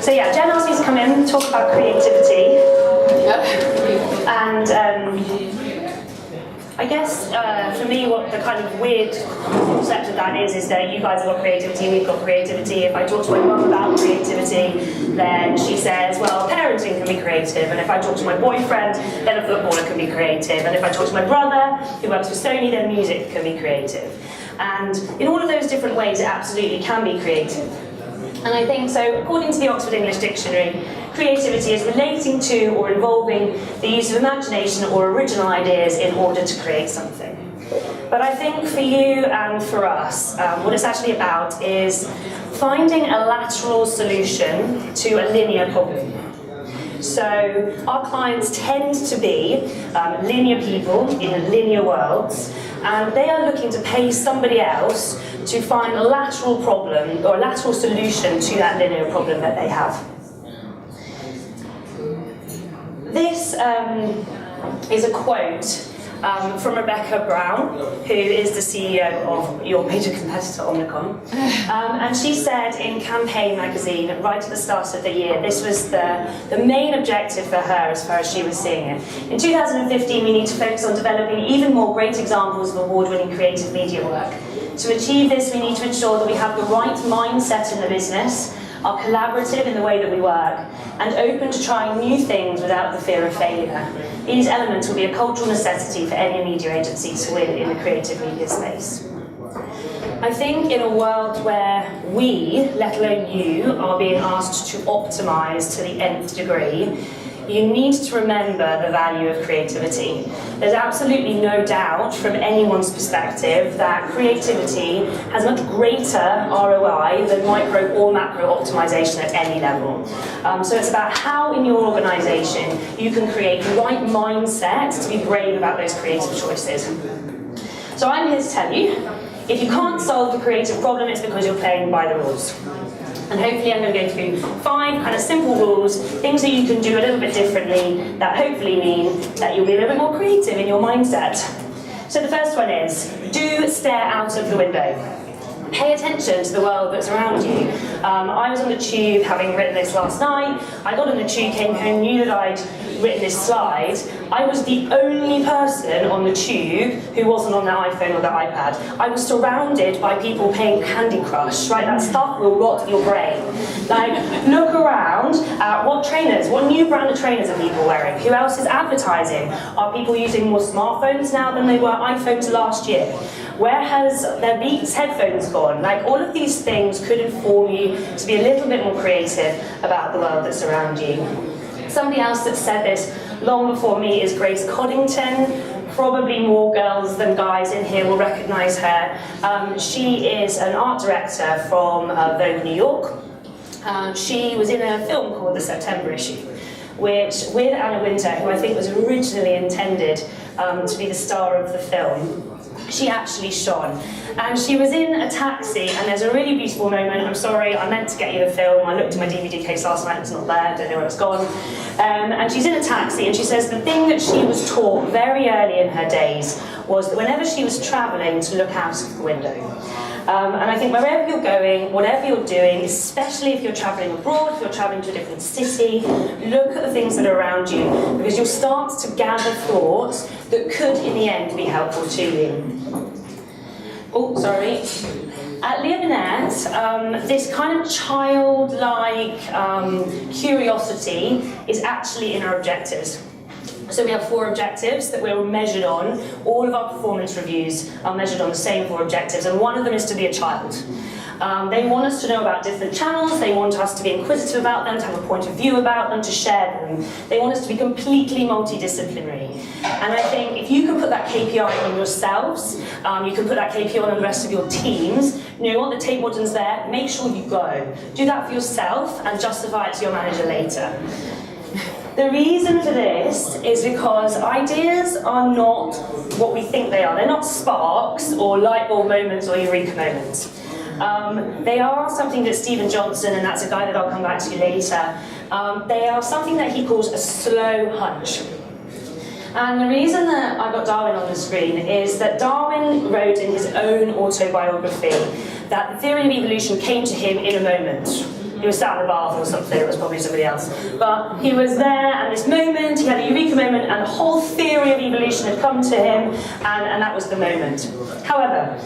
So yeah, Jen asked me to come in and talk about creativity. And I guess for me, what the kind of weird concept of that is that you guys have got creativity, we've got creativity. If I talk to my mum about creativity, then she says, well, parenting can be creative. And if I talk to my boyfriend, then a footballer can be creative. And if I talk to my brother, who works for Sony, then music can be creative. And in all of those different ways, it absolutely can be creative. And I think so, according to the Oxford English Dictionary, creativity is relating to or involving the use of imagination or original ideas in order to create something. But I think for you and for us, what it's actually about is finding a lateral solution to a linear problem. So our clients tend to be linear people in linear worlds, and they are looking to pay somebody else to find a lateral problem or a lateral solution to that linear problem that they have. This is a quote from Rebecca Brown, who is the CEO of your major competitor, Omnicom. And she said in Campaign magazine, right at the start of the year, this was the main objective for her as far as she was seeing it. In 2015, we need to focus on developing even more great examples of award-winning creative media work. To achieve this, we need to ensure that we have the right mindset in the business, are collaborative in the way that we work, and open to trying new things without the fear of failure. These elements will be a cultural necessity for any media agency to win in the creative media space. I think in a world where we, let alone you, are being asked to optimise to the nth degree, you need to remember the value of creativity. There's absolutely no doubt from anyone's perspective that creativity has much greater ROI than micro or macro optimization at any level. So it's about how in your organisation you can create the right mindset to be brave about those creative choices. So I'm here to tell you, if you can't solve the creative problem, it's because you're playing by the rules. And hopefully I'm going to go through 5 kind of simple rules, things that you can do a little bit differently that hopefully mean that you'll be a little bit more creative in your mindset. So the first one is, do stare out of the window. Pay attention to the world that's around you. I was on the tube having written this last night. I got on the tube, came home, knew that I'd written this slide. I was the only person on the tube who wasn't on their iPhone or their iPad. I was surrounded by people playing Candy Crush, right? That stuff will rot your brain. Like, look around at what new brand of trainers are people wearing? Who else is advertising? Are people using more smartphones now than they were iPhones last year? Where has their Beats headphones gone? Like, all of these things could inform you to be a little bit more creative about the world that's around you. Somebody else that said this long before me is Grace Coddington. Probably more girls than guys in here will recognise her. She is an art director from Vogue New York. She was in a film called The September Issue, which, with Anna Wintour, who I think was originally intended to be the star of the film, she actually shone. And she was in a taxi, and there's a really beautiful moment. I'm sorry, I meant to get you the film. I looked at my DVD case last night, it's not there, I don't know where it's gone. And she's in a taxi, and she says the thing that she was taught very early in her days was that whenever she was travelling, to look out of the window. And I think wherever you're going, whatever you're doing, especially if you're travelling abroad, if you're travelling to a different city, look at the things that are around you, because you'll start to gather thoughts that could, in the end, be helpful to you. Oh, sorry. At Leo Burnett, this kind of childlike curiosity is actually in our objectives. So we have 4 objectives that we're measured on. All of our performance reviews are measured on the same 4 objectives, and one of them is to be a child. They want us to know about different channels, they want us to be inquisitive about them, to have a point of view about them, to share them. They want us to be completely multidisciplinary. And I think if you can put that KPI on yourselves, you can put that KPI on the rest of your teams, you know what, the tape warden's there, make sure you go. Do that for yourself and justify it to your manager later. The reason for this is because ideas are not what we think they are. They're not sparks or light bulb moments or eureka moments. They are something that Stephen Johnson, and that's a guy that I'll come back to later, they are something that he calls a slow hunch. And the reason that I got Darwin on the screen is that Darwin wrote in his own autobiography that the theory of evolution came to him in a moment. He was sat in the bath or something, it was probably somebody else. But he was there, and this moment, he had a eureka moment, and the whole theory of evolution had come to him, and that was the moment. However,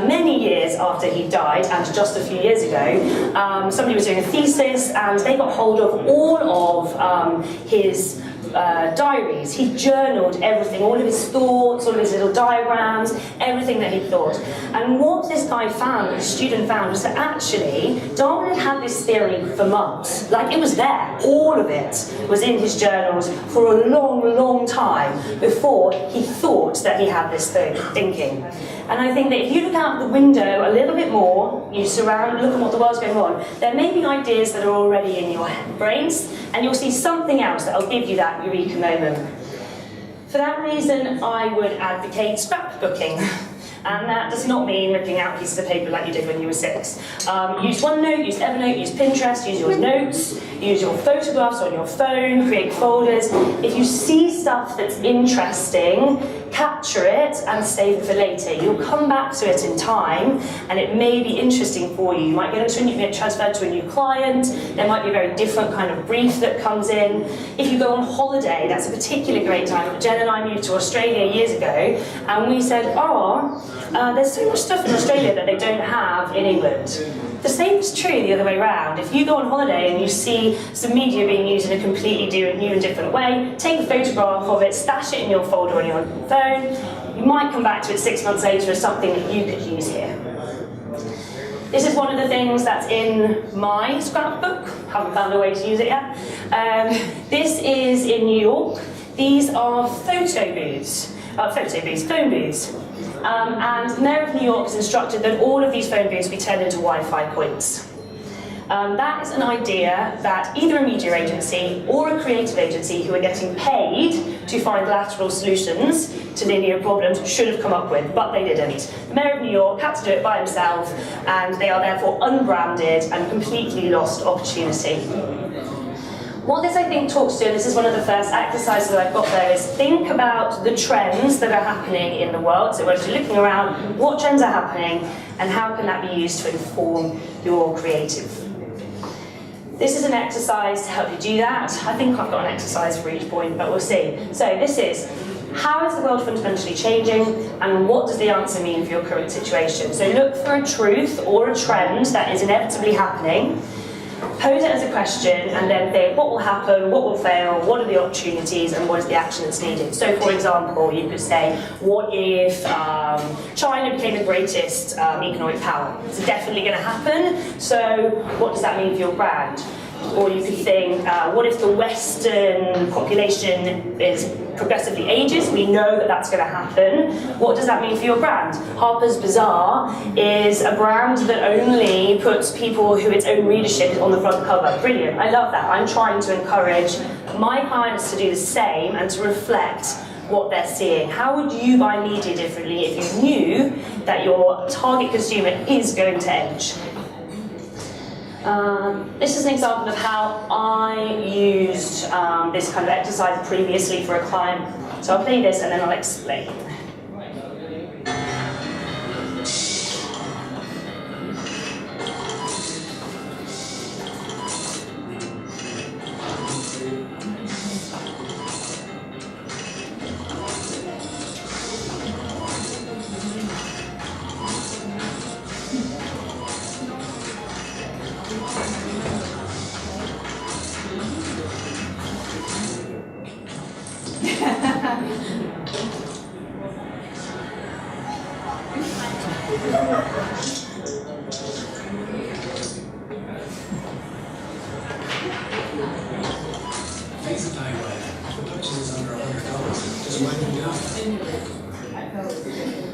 many years after he died, and just a few years ago, somebody was doing a thesis, and they got hold of all of his diaries. He journaled everything, all of his thoughts, all of his little diagrams, everything that he thought. And what this guy found, the student found, was that actually Darwin had had this theory for months. Like, it was there, all of it was in his journals for a long, long time before he thought that he had this thinking. And I think that if you look out the window a little bit more, you look at what the world's going on, there may be ideas that are already in your brains, and you'll see something else that will give you that eureka moment. For that reason, I would advocate scrapbooking. And that does not mean ripping out pieces of paper like you did when you were 6. Use OneNote, use Evernote, use Pinterest, use your notes, use your photographs on your phone, create folders. If you see stuff that's interesting, capture it and save it for later. You'll come back to it in time, and it may be interesting for you. You might get transferred to a new client, there might be a very different kind of brief that comes in. If you go on holiday, that's a particularly great time. Jen and I moved to Australia years ago, and we said, there's so much stuff in Australia that they don't have in England. The same is true the other way around. If you go on holiday and you see some media being used in a completely new and different way, take a photograph of it, stash it in your folder on your phone. You might come back to it 6 months later as something that you could use here. This is one of the things that's in my scrapbook. Haven't found a way to use it yet. This is in New York. These are phone booths. And the Mayor of New York has instructed that all of these phone booths be turned into Wi-Fi points. That is an idea that either a media agency or a creative agency who are getting paid to find lateral solutions to linear problems should have come up with, but they didn't. The Mayor of New York had to do it by himself, and they are therefore unbranded and completely lost opportunity. What this, I think, talks to, and this is one of the first exercises that I've got there, is think about the trends that are happening in the world. So we're actually looking around, what trends are happening, and how can that be used to inform your creative? This is an exercise to help you do that. I think I've got an exercise for each point, but we'll see. So this is, how is the world fundamentally changing, and what does the answer mean for your current situation? So look for a truth or a trend that is inevitably happening. Pose it as a question, and then think, what will happen, what will fail, what are the opportunities, and what is the action that's needed? So, for example, you could say, what if China became the greatest economic power? It's definitely going to happen, so what does that mean for your brand? Or you could think, what if the Western population is progressively ages? We know that that's going to happen. What does that mean for your brand? Harper's Bazaar is a brand that only puts people who its own readership is on the front cover. Brilliant, I love that. I'm trying to encourage my clients to do the same and to reflect what they're seeing. How would you buy media differently if you knew that your target consumer is going to age? This is an example of how I used this kind of exercise previously for a client. So I'll play this and then I'll explain.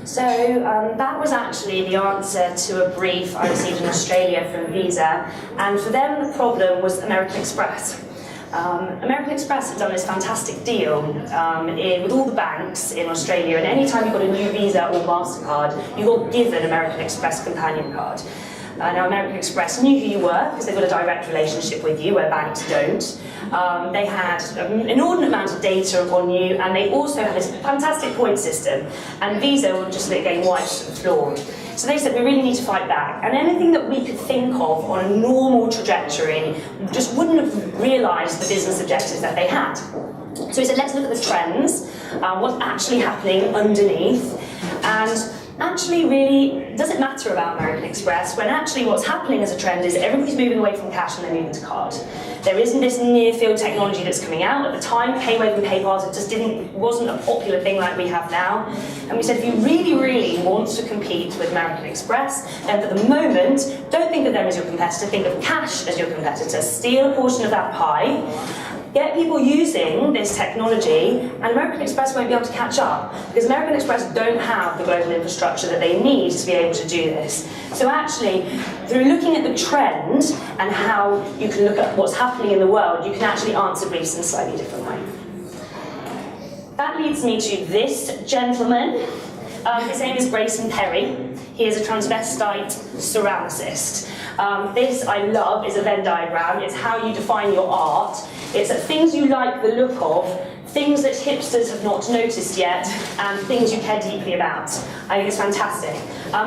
So that was actually the answer to a brief I received in Australia from Visa, and for them the problem was American Express. American Express had done this fantastic deal with all the banks in Australia, and any time you got a new Visa or MasterCard, you got given American Express Companion Card. Now American Express knew who you were because they've got a direct relationship with you where banks don't. They had an inordinate amount of data on you, and they also had this fantastic point system, and Visa were just getting wiped to the floor. So they said, we really need to fight back. And anything that we could think of on a normal trajectory just wouldn't have realised the business objectives that they had. So we said, let's look at the trends, what's actually happening underneath, and actually really, does it matter about American Express when actually what's happening as a trend is everybody's moving away from cash and they're moving to card. There isn't this near-field technology that's coming out. At the time, PayWave and PayPal, it just wasn't a popular thing like we have now. And we said, if you really, really want to compete with American Express, then for the moment, don't think of them as your competitor, think of cash as your competitor. Steal a portion of that pie, get people using this technology, and American Express won't be able to catch up, because American Express don't have the global infrastructure that they need to be able to do this. So actually, through looking at the trend and how you can look at what's happening in the world, you can actually answer briefs in a slightly different way. That leads me to this gentleman. His name is Grayson Perry. He is a transvestite ceramicist. This, I love, is a Venn diagram. It's how you define your art. It's things you like the look of, things that hipsters have not noticed yet, and things you care deeply about. I think it's fantastic.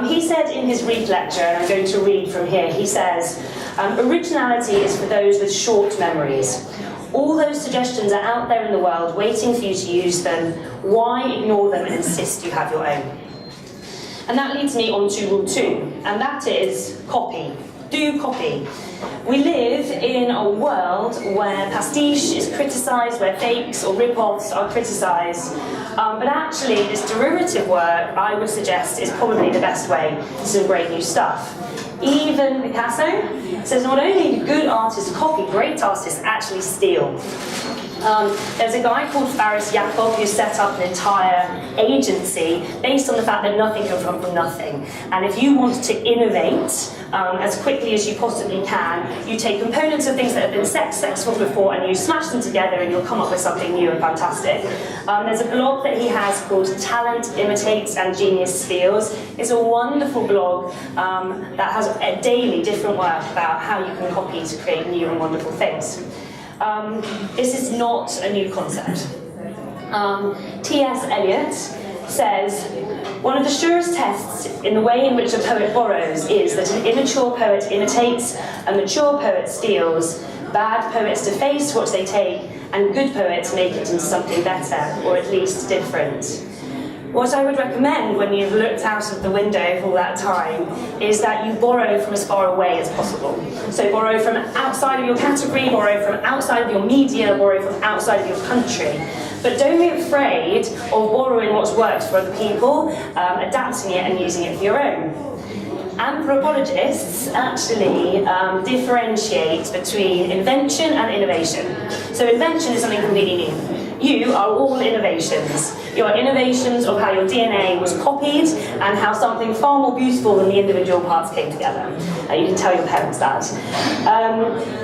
He said in his Read lecture, and I'm going to read from here, he says, originality is for those with short memories. All those suggestions are out there in the world waiting for you to use them. Why ignore them and insist you have your own? And that leads me on to rule 2, and that is copy. Do copy. We live in a world where pastiche is criticised, where fakes or rip-offs are criticised, but actually this derivative work, I would suggest, is probably the best way to some great new stuff. Even Picasso says not only do good artists copy, great artists actually steal. There's a guy called Faris Yacob who set up an entire agency based on the fact that nothing can come from nothing. And if you want to innovate as quickly as you possibly can, you take components of things that have been successful before and you smash them together and you'll come up with something new and fantastic. There's a blog that he has called Talent Imitates and Genius Steals. It's a wonderful blog that has daily different work about how you can copy to create new and wonderful things. This is not a new concept. T.S. Eliot says, one of the surest tests in the way in which a poet borrows is that an immature poet imitates, a mature poet steals, bad poets deface what they take, and good poets make it into something better, or at least different. What I would recommend when you've looked out of the window for all that time is that you borrow from as far away as possible. So borrow from outside of your category, borrow from outside of your media, borrow from outside of your country. But don't be afraid of borrowing what's worked for other people, adapting it and using it for your own. Anthropologists actually differentiate between invention and innovation. So invention is something completely new. You are all innovations. You are innovations of how your DNA was copied and how something far more beautiful than the individual parts came together. You can tell your parents that.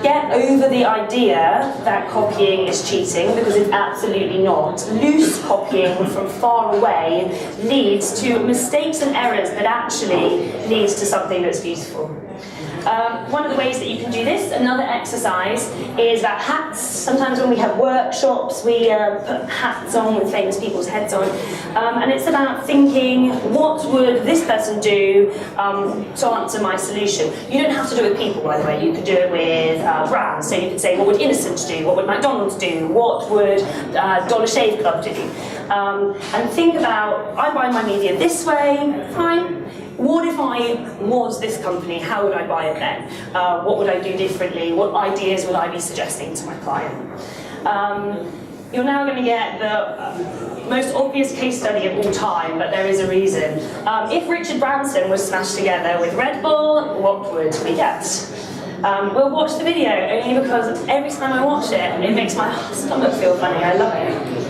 Get over the idea that copying is cheating, because it's absolutely not. Loose copying from far away leads to mistakes and errors that actually leads to something that's beautiful. One of the ways that you can do this, another exercise, is about hats. Sometimes when we have workshops, we put hats on with famous people's heads on. And it's about thinking, what would this person do to answer my solution? You don't have to do it with people, by the way. You could do it with brands. So you could say, what would Innocent do? What would McDonald's do? What would Dollar Shave Club do? And think about, I buy my media this way, fine. What if I was this company? How would I buy it then? What would I do differently? What ideas would I be suggesting to my client? You're now going to get the most obvious case study of all time, but there is a reason. If Richard Branson was smashed together with Red Bull, what would we get? We'll watch the video, only because every time I watch it, it makes my stomach feel funny. I love it.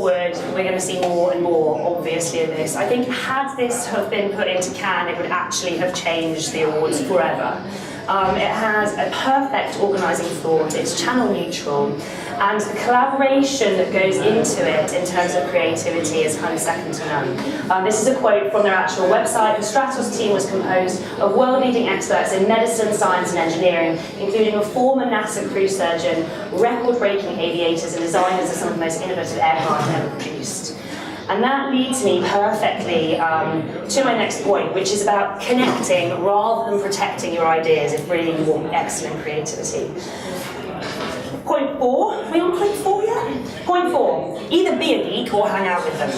forward, we're going to see more and more, obviously, of this. I think had this have been put into Cannes, it would actually have changed the awards forever. It has a perfect organising thought, it's channel neutral, and the collaboration that goes into it in terms of creativity is kind of second to none. This is a quote from their actual website. The Stratos team was composed of world-leading experts in medicine, science and engineering, including a former NASA crew surgeon, record-breaking aviators and designers of some of the most innovative aircraft ever produced. And that leads me perfectly to my next point, which is about connecting rather than protecting your ideas if really you want excellent creativity. Point 4, are we on point 4 yet? Point 4, either be a geek or hang out with them.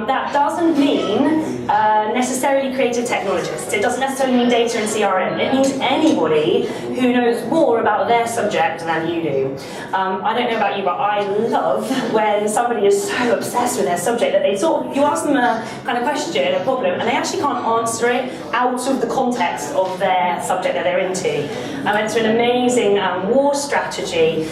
That doesn't mean necessarily creative technologists. It doesn't necessarily mean data and CRM. It means anybody who knows more about their subject than you do. I don't know about you, but I love when somebody is so obsessed with their subject that they sort of, you ask them a kind of question, a problem, and they actually can't answer it out of the context of their subject that they're into. I went to an amazing war strategy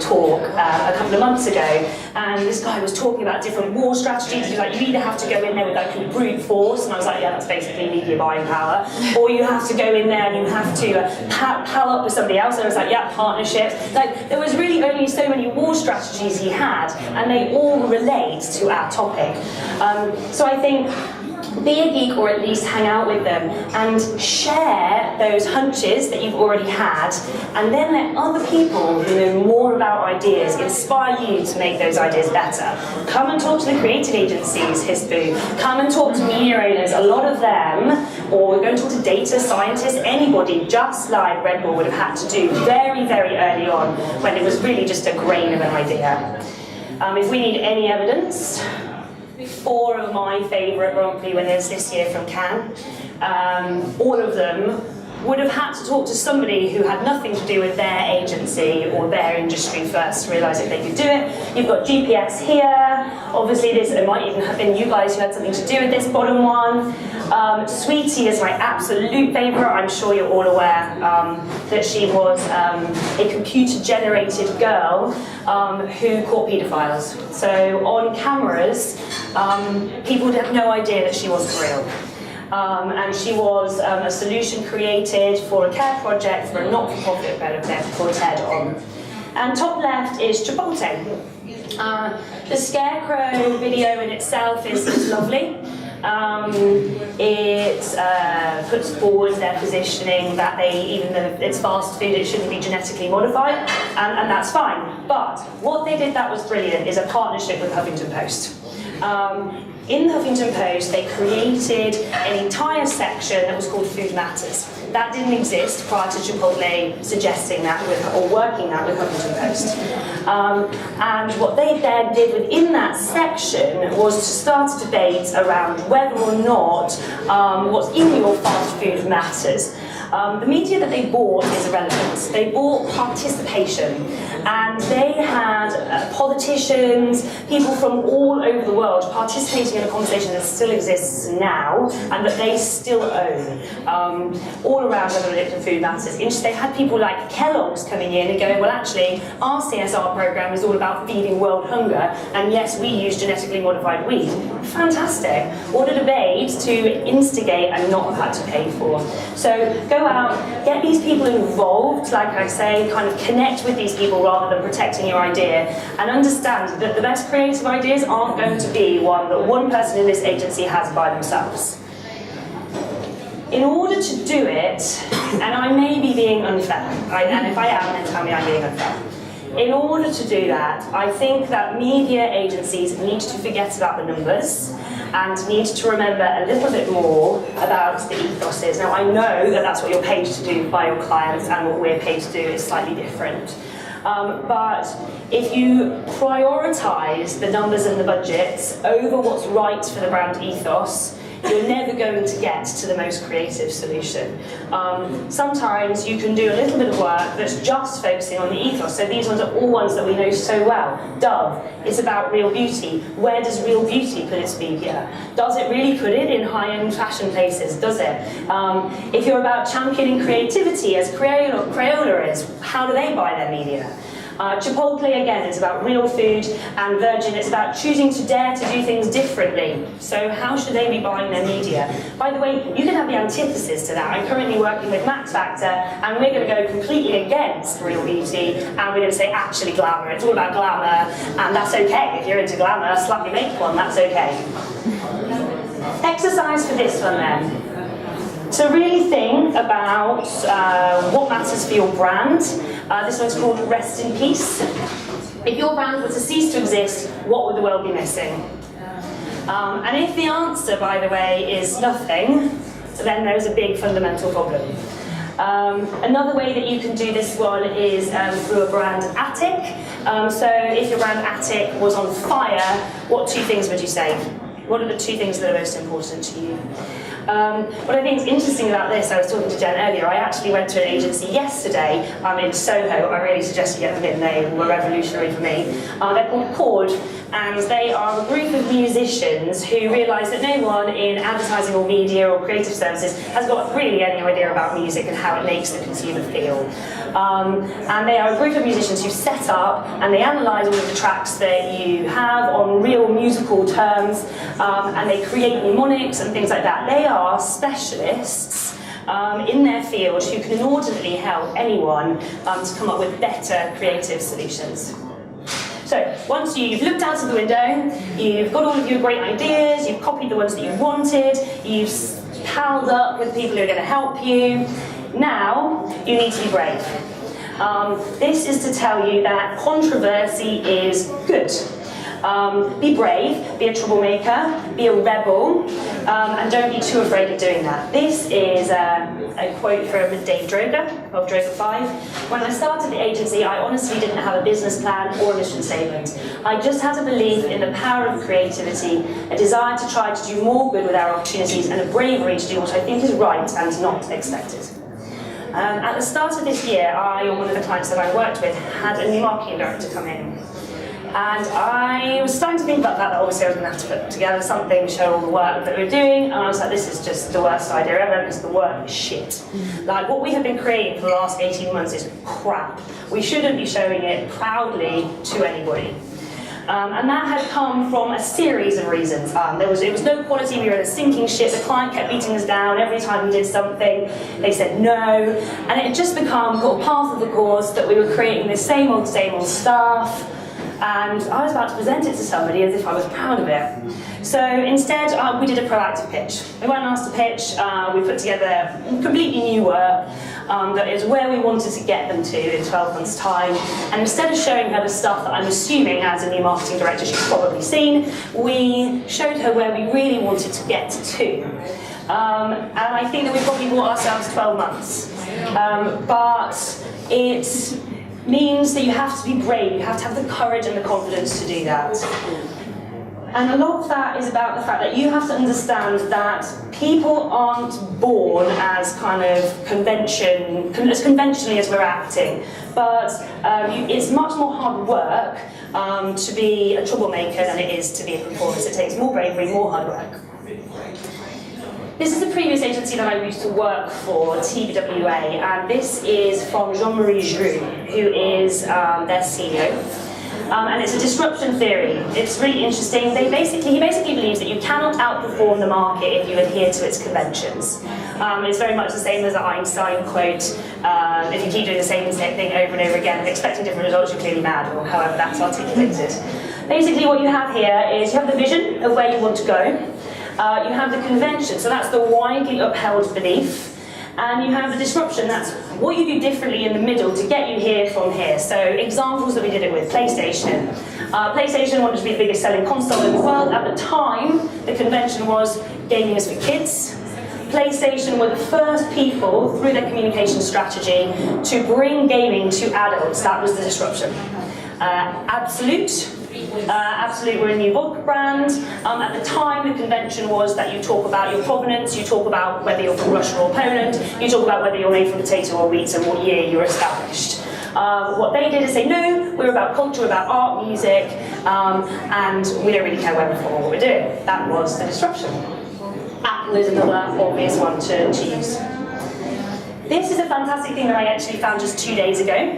talk a couple of months ago, and this guy was talking about different war strategies. He was like, you either have to go in there with like brute force, and I was like, yeah, that's basically media buying power, or you have to go in there and you have to pal up with somebody else. And I was like, yeah, partnerships. Like, there was really only so many war strategies he had, and they all relate to our topic. So I think be a geek, or at least hang out with them and share those hunches that you've already had, and then let other people who know more about ideas inspire you to make those ideas better. Come and talk to the creative agencies, HISBU. Come and talk to media owners, a lot of them, or go and talk to data scientists, anybody, just like Red Bull would have had to do very, very early on when it was really just a grain of an idea. If we need any evidence, 4 of my favourite Grand Prix winners this year from Cannes, all of them would have had to talk to somebody who had nothing to do with their agency or their industry first to realise that they could do it. You've got GPS here. Obviously, it might even have been you guys who had something to do with this bottom one. Sweetie is my absolute favourite. I'm sure you're all aware that she was a computer-generated girl who caught paedophiles. So on cameras, people would have no idea that she wasn't real. And she was a solution created for a care project for a not-for-profit benefit called TED On. And top left is Chipotle. The scarecrow video in itself is lovely. It puts forward their positioning that even though it's fast food, it shouldn't be genetically modified, and that's fine. But what they did that was brilliant is a partnership with Huffington Post. In the Huffington Post, they created an entire section that was called Food Matters. That didn't exist prior to Chipotle suggesting that or working that with Huffington Post. And what they then did within that section was to start a debate around whether or not what's in your fast food matters. The media that they bought is irrelevant. They bought participation, and they had politicians, people from all over the world participating in a conversation that still exists now and that they still own, all around whether it in food matters. They had people like Kellogg's coming in and going, well, actually, our CSR program is all about feeding world hunger, and yes, we use genetically modified wheat. Fantastic. What a debate to instigate and not have had to pay for. So go out, get these people involved, like I say, kind of connect with these people rather than protecting your idea, and understand that the best creative ideas aren't going to be one that one person in this agency has by themselves. In order to do it, and I may be being unfair, and if I am, then tell me I'm being unfair. In order to do that, I think that media agencies need to forget about the numbers and need to remember a little bit more about the ethoses. Now, I know that that's what you're paid to do by your clients, and what we're paid to do is slightly different. But if you prioritise the numbers and the budgets over what's right for the brand ethos, you're never going to get to the most creative solution. Sometimes you can do a little bit of work that's just focusing on the ethos. So these ones are all ones that we know so well. Dove is about real beauty. Where does real beauty put its media? Does it really put it in high-end fashion places? Does it? If you're about championing creativity, as Crayola is, how do they buy their media? Chipotle, again, is about real food, and Virgin, it's about choosing to dare to do things differently. So how should they be buying their media? By the way, you can have the antithesis to that. I'm currently working with Max Factor, and we're going to go completely against real beauty, and we're going to say actually glamour. It's all about glamour, and that's okay. If you're into glamour, slap your make one, that's okay. Exercise for this one then. To really think about what matters for your brand. This one's called Rest in Peace. If your brand were to cease to exist, what would the world be missing? And if the answer, by the way, is nothing, then there's a big fundamental problem. Another way that you can do this one is through a brand attic. So if your brand attic was on fire, what 2 things would you say? What are the 2 things that are most important to you? What I think is interesting about this, I was talking to Jen earlier, I actually went to an agency yesterday in Soho. I really suggest you get them in, they were revolutionary for me. They're called Chord, and they are a group of musicians who realise that no one in advertising or media or creative services has got really any idea about music and how it makes the consumer feel. And they are a group of musicians who set up and they analyse all of the tracks that you have on real musical terms, and they create mnemonics and things like that. They are specialists in their field who can inordinately help anyone to come up with better creative solutions. So, once you've looked out of the window, you've got all of your great ideas, you've copied the ones that you wanted, you've palled up with people who are going to help you, now you need to be brave. This is to tell you that controversy is good. Be brave, be a troublemaker, be a rebel, and don't be too afraid of doing that. This is a quote from Dave Droga of Droga 5. When I started the agency, I honestly didn't have a business plan or a mission statement. I just had a belief in the power of creativity, a desire to try to do more good with our opportunities, and a bravery to do what I think is right and not expected. At the start of this year, I, or one of the clients that I worked with, had a new marketing director come in. And I was starting to think about that obviously I was going to have to put together something, show all the work that we're doing, and I was like, this is just the worst idea ever, because the work is shit. Like, what we have been creating for the last 18 months is crap. We shouldn't be showing it proudly to anybody. And that had come from a series of reasons. It was no quality, we were in a sinking ship, the client kept beating us down every time we did something, they said no, and it had just become part of the course that we were creating the same old stuff. And I was about to present it to somebody as if I was proud of it. So instead, we did a proactive pitch. We went and asked to pitch, we put together completely new work that is where we wanted to get them to in 12 months' time. And instead of showing her the stuff that I'm assuming as a new marketing director she's probably seen, we showed her where we really wanted to get to. And I think that we probably bought ourselves 12 months. But it means that you have to be brave, you have to have the courage and the confidence to do that. And a lot of that is about the fact that you have to understand that people aren't born as kind of as conventionally as we're acting, but it's much more hard work to be a troublemaker than it is to be a performance. It takes more bravery, more hard work. This is the previous agency that I used to work for, TBWA, and this is from Jean-Marie Giroux, who is their CEO. And it's a disruption theory. It's really interesting. He basically believes that you cannot outperform the market if you adhere to its conventions. It's very much the same as the Einstein quote, if you keep doing the same thing over and over again, expecting different results, you're clearly mad, or however that's articulated. Basically what you have here is you have the vision of where you want to go. You have the convention, so that's the widely upheld belief, and you have the disruption, that's what you do differently in the middle to get you here from here. So examples that we did it with, PlayStation. PlayStation wanted to be the biggest selling console in the world. At the time, the convention was gaming is for kids. PlayStation were the first people, through their communication strategy, to bring gaming to adults. That was the disruption. Absolute were a new vodka brand. At the time, the convention was that you talk about your provenance, you talk about whether you're from Russia or Poland, you talk about whether you're made from potato or wheat and what year you're established. What they did is say, no, we're about culture, about art, music, and we don't really care where we're from or what we're doing. That was the disruption. Apple is another obvious one to use. This is a fantastic thing that I actually found just 2 days ago.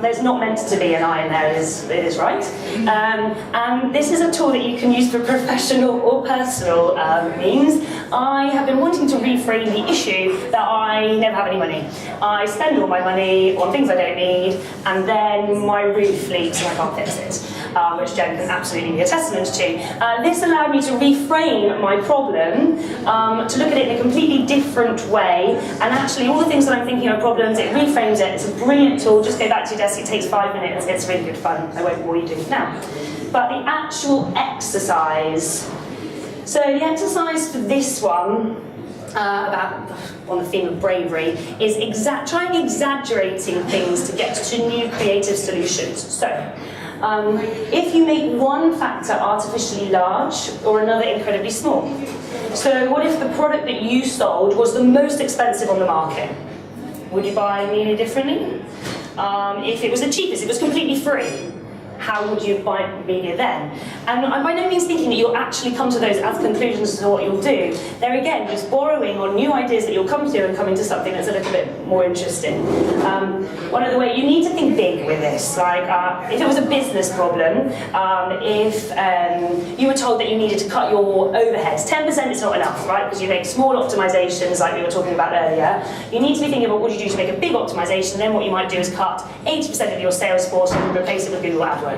There's not meant to be an I in there, it is right. And this is a tool that you can use for professional or personal means. I have been wanting to reframe the issue that I never have any money. I spend all my money on things I don't need, and then my roof leaks and I can't fix it, which Jen can absolutely be a testament to. This allowed me to reframe my problem, to look at it in a completely different way, and actually all the things that I'm thinking are problems, it reframes it. It's a brilliant tool. Just go back to your desk, it takes 5 minutes, it's really good fun. I won't bore you doing it now. But the actual exercise. So the exercise for this one, on the theme of bravery, is trying exaggerating things to get to new creative solutions. So, if you make one factor artificially large or another incredibly small. So what if the product that you sold was the most expensive on the market? Would you buy media differently? If it was the cheapest, it was completely free, how would you buy media then? And I'm by no means thinking that you'll actually come to those as conclusions to what you'll do. There again, just borrowing on new ideas that you'll come to and coming to something that's a little bit more interesting. One other way, you need to think big with this. Like, if it was a business problem, if you were told that you needed to cut your overheads, 10% is not enough, right? Because you make small optimizations like we were talking about earlier. You need to be thinking about what you do to make a big optimization, and then what you might do is cut 80% of your sales force and replace it with Google AdWords.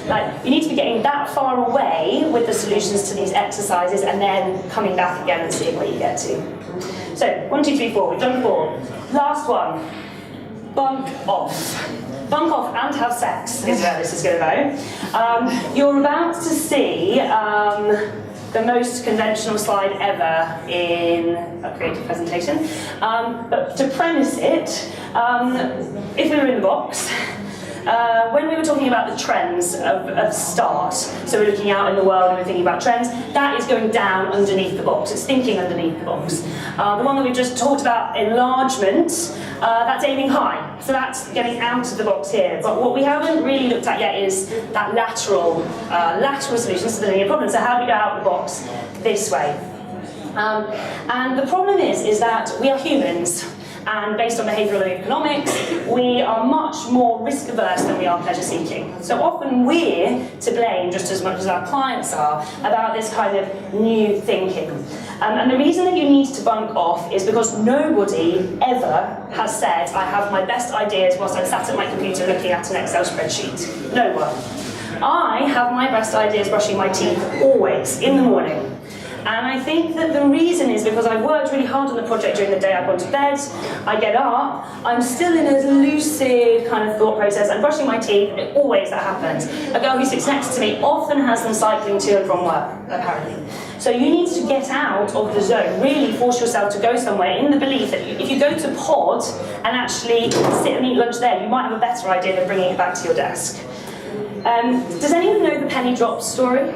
Like, you need to be getting that far away with the solutions to these exercises and then coming back again and seeing where you get to. So, 1, 2, 3, 4, we've done 4. Last one, bunk off. Bunk off and have sex is where this is going to go. You're about to see the most conventional slide ever in a creative presentation. But to premise it, if we were in the box, when we were talking about the trends of start, so we're looking out in the world and we're thinking about trends, that is going down underneath the box. It's thinking underneath the box. The one that we've just talked about, enlargement, that's aiming high. So that's getting out of the box here. But what we haven't really looked at yet is that lateral solutions to the linear problem. So how do we go out of the box this way? And the problem is that we are humans. And based on behavioural economics, we are much more risk averse than we are pleasure seeking. So often we're to blame, just as much as our clients are, about this kind of new thinking. And the reason that you need to bunk off is because nobody ever has said, I have my best ideas whilst I'm sat at my computer looking at an Excel spreadsheet. No one. I have my best ideas brushing my teeth always, in the morning. And I think that the reason is because I've worked really hard on the project during the day. I've gone to bed, I get up, I'm still in a lucid kind of thought process. I'm brushing my teeth, always that happens. A girl who sits next to me often has them cycling to and from work, apparently. So you need to get out of the zone, really force yourself to go somewhere in the belief that if you go to pod and actually sit and eat lunch there, you might have a better idea than bringing it back to your desk. Does anyone know the penny drop story?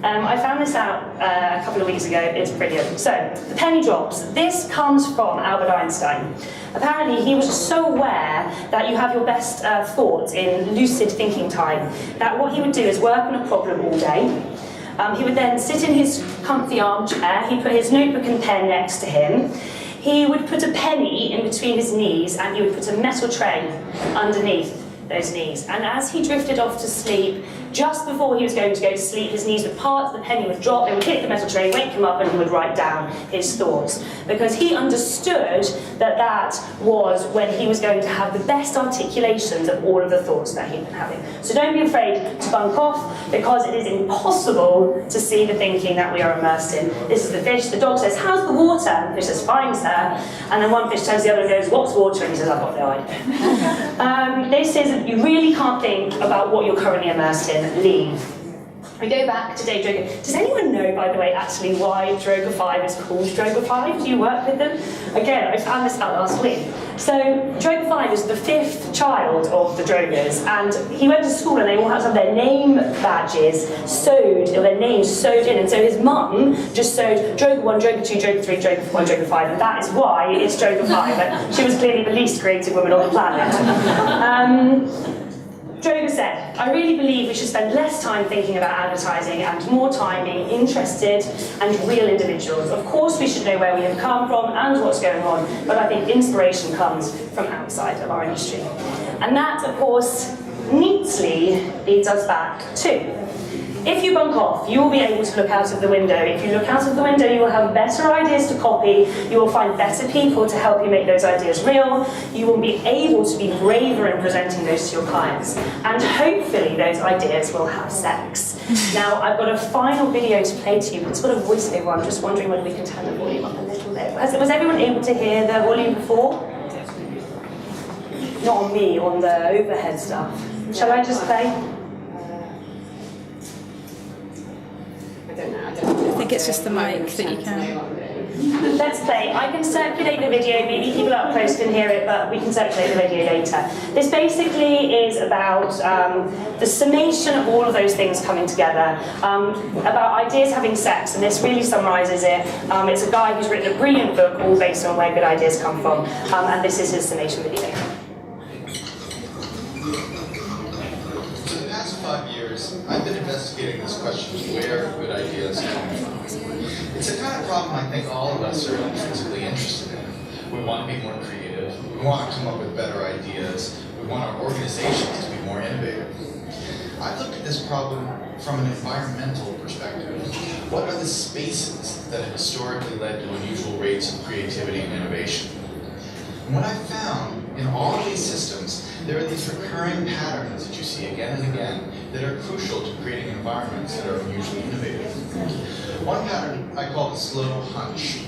I found this out a couple of weeks ago. It's brilliant. So, the penny drops. This comes from Albert Einstein. Apparently, he was so aware that you have your best thoughts in lucid thinking time, that what he would do is work on a problem all day. He would then sit in his comfy armchair. He'd put his notebook and pen next to him. He would put a penny in between his knees, and he would put a metal tray underneath those knees. And as he drifted off to sleep, just before he was going to go to sleep, his knees would part, the penny would drop, they would hit the metal tray, wake him up, and he would write down his thoughts. Because he understood that that was when he was going to have the best articulations of all of the thoughts that he'd been having. So don't be afraid to bunk off, because it is impossible to see the thinking that we are immersed in. This is the fish. The dog says, "How's the water?" And the fish says, "Fine, sir." And then one fish turns to the other and goes, "What's water?" And he says, "I've got no idea." This is, you really can't think about what you're currently immersed in. Leave. We go back to Dave Droga. Does anyone know, by the way, actually why Droga 5 is called Droga 5? Do you work with them? Again, I found this out last week. So, Droga 5 is the 5th child of the Drogas, and he went to school and they all had to have their name badges sewed, or their names sewed in, and so his mum just sewed Droga 1, Droga 2, Droga 3, Droga 4, Droga 5, and that is why it's Droga 5. She was clearly the least creative woman on the planet. Droga said, I really believe we should spend less time thinking about advertising and more time being interested and real individuals. Of course we should know where we have come from and what's going on, but I think inspiration comes from outside of our industry. And that, of course, neatly leads us back to, if you bunk off, you will be able to look out of the window. If you look out of the window, you will have better ideas to copy, you will find better people to help you make those ideas real, you will be able to be braver in presenting those to your clients, and hopefully those ideas will have sex. Now, I've got a final video to play to you, but it's got a voiceover. I'm just wondering whether we can turn the volume up a little bit. Was everyone able to hear the volume before? Not on me, on the overhead stuff. Shall I just play? I think it's just the mic that you can. Let's play. I can circulate the video, maybe people up close can hear it, but we can circulate the video later. This basically is about the summation of all of those things coming together, about ideas having sex, and this really summarises it. It's a guy who's written a brilliant book, all based on where good ideas come from, and this is his summation video. For the past 5 years, I've been investigating this question of where good ideas come from. It's a kind of problem I think all of us are intrinsically interested in. We want to be more creative, we want to come up with better ideas, we want our organizations to be more innovative. I've looked at this problem from an environmental perspective. What are the spaces that have historically led to unusual rates of creativity and innovation? And what I found in all of these systems, there are these recurring patterns that you see again and again that are crucial to creating environments that are unusually innovative. One pattern I call the slow hunch,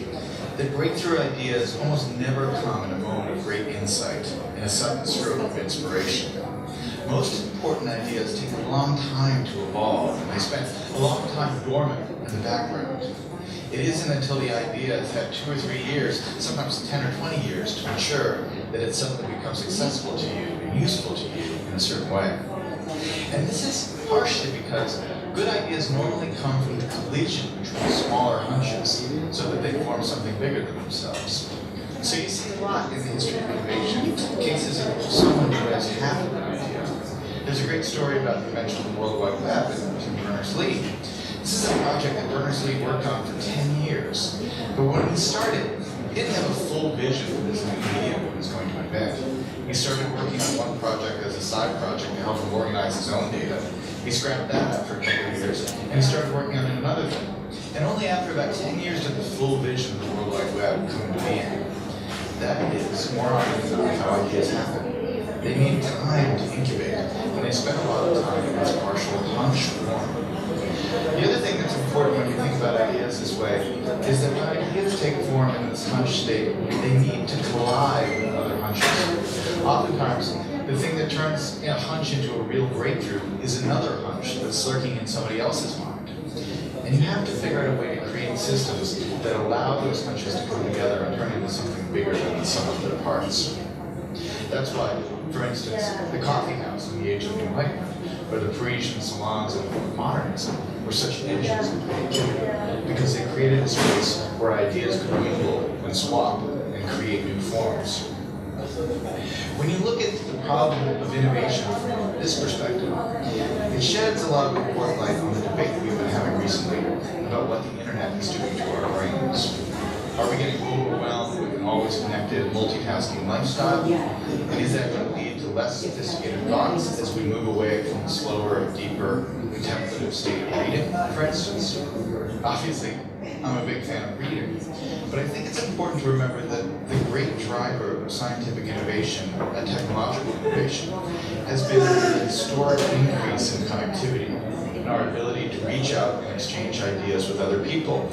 that breakthrough ideas almost never come in a moment of great insight, in a sudden stroke of inspiration. Most important ideas take a long time to evolve, and they spend a long time dormant in the background. It isn't until the idea has had 2 or 3 years, sometimes 10 or 20 years, to mature that it suddenly becomes accessible to you and useful to you in a certain way. And this is partially because good ideas normally come from the collision between smaller hunches so that they form something bigger than themselves. So you see a lot in the history of innovation, cases of someone who has half of an idea. There's a great story about the invention of the World Wide Web in Berners-Lee. This is a project that Berners-Lee worked on for 10 years. But when he started, he didn't have a full vision for this new medium he was going to invent. He started working on one project as a side project to help him organize his own data. He scrapped that after a couple of years, and he started working on another thing. And only after about 10 years did the full vision of the World Wide Web come to being. That is, more often than not, how ideas happen. They need time to incubate, and they spend a lot of time in this partial hunch form. The other thing that's important when you think about ideas this way is that when ideas take form in this hunch state, they need to collide with other hunches. Oftentimes, the thing that turns a hunch into a real breakthrough is another hunch that's lurking in somebody else's mind. And you have to figure out a way to create systems that allow those hunches to come together and turn into something bigger than the sum of their parts. That's why, for instance, the coffee house in the Age of Enlightenment, or the Parisian salons of modernism, were such engines of creativity, because they created a space where ideas could mingle and swap and create new forms. When you look at the problem of innovation from this perspective, it sheds a lot of important light on the debate we've been having recently about what the internet is doing to our brains. Are we getting overwhelmed with an always connected, multitasking lifestyle? And is that going to lead to less sophisticated thoughts as we move away from the slower, deeper, contemplative state of reading, for instance? Obviously, I'm a big fan of reading, but I think it's important to remember that the great driver of scientific innovation and technological innovation has been the historic increase in connectivity and our ability to reach out and exchange ideas with other people,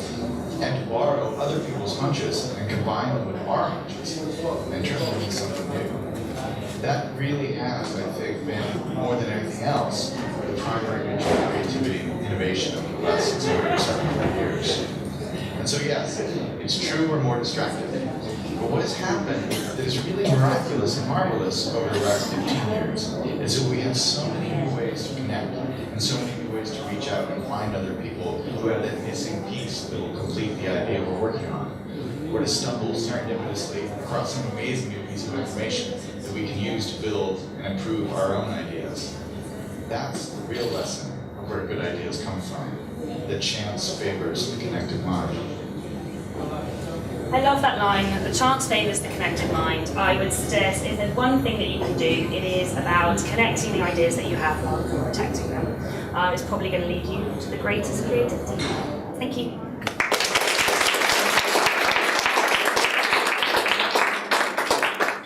and to borrow other people's hunches and combine them with our hunches and turn them into something new. That really has, I think, been, more than anything else, the primary engine of creativity and innovation over the last 600 or 700 years. And so yes, it's true we're more distracted. But what has happened that is really miraculous and marvelous over the last 15 years is that we have so many new ways to connect and so many new ways to reach out and find other people who have that missing piece that will complete the idea we're working on, or to stumble serendipitously across some amazing new piece of information that we can use to build and improve our own ideas. That's the real lesson of where good ideas come from. That chance favors the connected mind. I love that line, the chance favours the connected mind. I would suggest if there's one thing that you can do, it is about connecting the ideas that you have rather than protecting them. It's probably going to lead you to the greatest creativity. Thank you.